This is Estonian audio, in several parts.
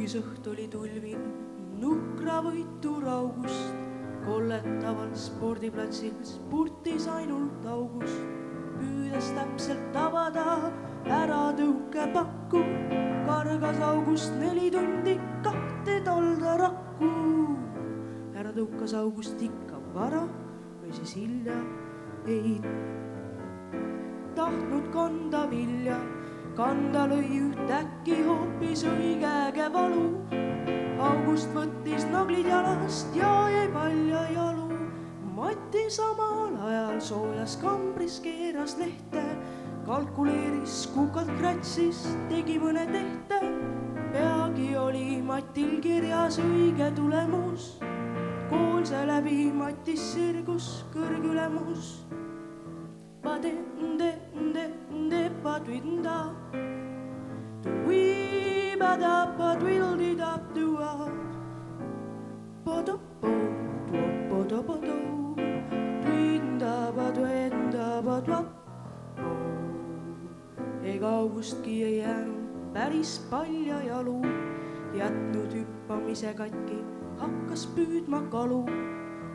sügisõht oli tulvin, nukra võitu raugust, kolletaval spordiplatsil spurtis ainult august, püüdes täpselt tabada ära tõukepakku, kargas august 4 tundi 2 tolda rakku. Ära tõukas august ikka vara või siis hilja, ei tahtnud kanda vilja, kanda lõi ühtäkki hoopis õigege valu. August võttis naglid jalast ja jäi palja jalu. Mati samal ajal soojas kambris keeras lehte, kalkuleeris, kukalt kratsis, tegi mõne tehte. Peagi oli Matil kirjas õige tulemus, koolse läbi Matis sirgus kõrgülemus. Padwinda tuibada padwildidabdua podopo podopodo twinda padwap. Ega Augustki ei jäänud päris palja jalu, jätnud hüppamise katki, hakkas püüdma kalu.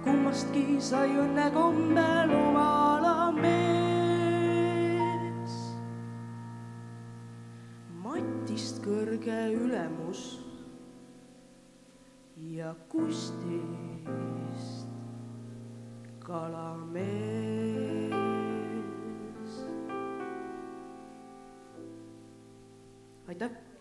Kummastki sai õnne kombel omala mees. Matist kõrge ülemus ja Kustist kalamees. Aitäh!